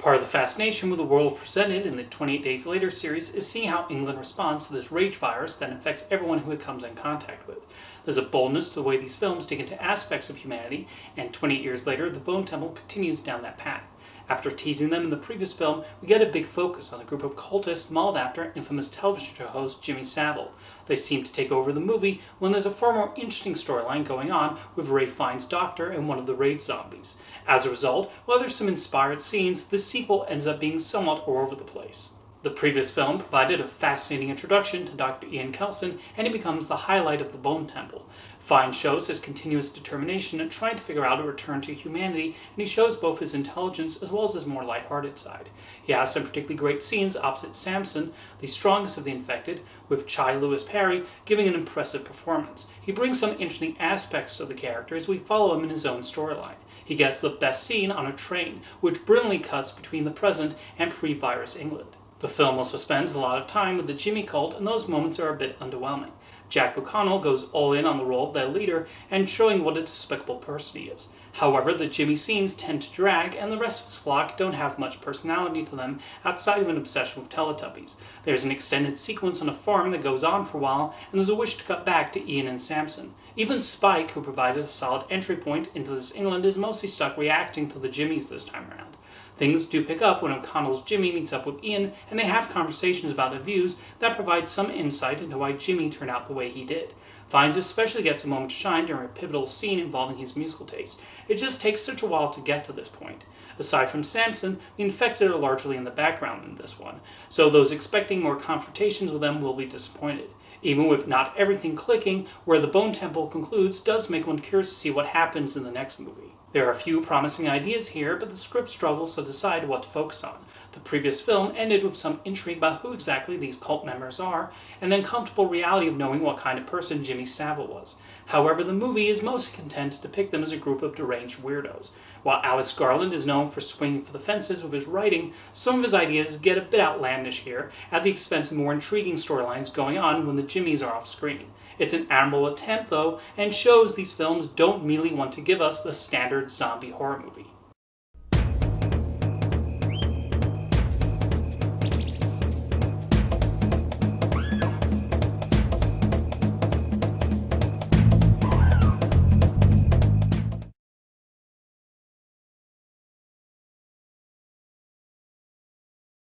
Part of the fascination with the world presented in the 28 Days Later series is seeing how England responds to this rage virus that infects everyone who it comes in contact with. There's a boldness to the way these films dig into aspects of humanity, and 28 years later, the Bone Temple continues down that path. After teasing them in the previous film, we get a big focus on a group of cultists modeled after infamous television show host Jimmy Savile. They seem to take over the movie when there's a far more interesting storyline going on with Ray Fiennes' doctor and one of the raid zombies. As a result, while there's some inspired scenes, the sequel ends up being somewhat all over the place. The previous film provided a fascinating introduction to Dr. Ian Kelson, and he becomes the highlight of the Bone Temple. Fiennes shows his continuous determination in trying to figure out a return to humanity, and he shows both his intelligence as well as his more lighthearted side. He has some particularly great scenes opposite Samson, the strongest of the infected, with Chai Lewis Perry giving an impressive performance. He brings some interesting aspects to the character as we follow him in his own storyline. He gets the best scene on a train, which brilliantly cuts between the present and pre-virus England. The film also spends a lot of time with the Jimmy cult, and those moments are a bit underwhelming. Jack O'Connell goes all in on the role of their leader and showing what a despicable person he is. However, the Jimmy scenes tend to drag, and the rest of his flock don't have much personality to them outside of an obsession with Teletubbies. There's an extended sequence on a farm that goes on for a while, and there's a wish to cut back to Ian and Samson. Even Spike, who provided a solid entry point into this England, is mostly stuck reacting to the Jimmies this time around. Things do pick up when O'Connell's Jimmy meets up with Ian, and they have conversations about their views that provide some insight into why Jimmy turned out the way he did. Fiennes especially gets a moment to shine during a pivotal scene involving his musical taste. It just takes such a while to get to this point. Aside from Samson, the infected are largely in the background in this one, so those expecting more confrontations with them will be disappointed. Even with not everything clicking, where the Bone Temple concludes does make one curious to see what happens in the next movie. There are a few promising ideas here, but the script struggles to decide what to focus on. The previous film ended with some intrigue about who exactly these cult members are, and then comfortable reality of knowing what kind of person Jimmy Savile was. However, the movie is mostly content to depict them as a group of deranged weirdos. While Alex Garland is known for swinging for the fences with his writing, some of his ideas get a bit outlandish here, at the expense of more intriguing storylines going on when the Jimmies are off screen. It's an admirable attempt, though, and shows these films don't merely want to give us the standard zombie horror movie.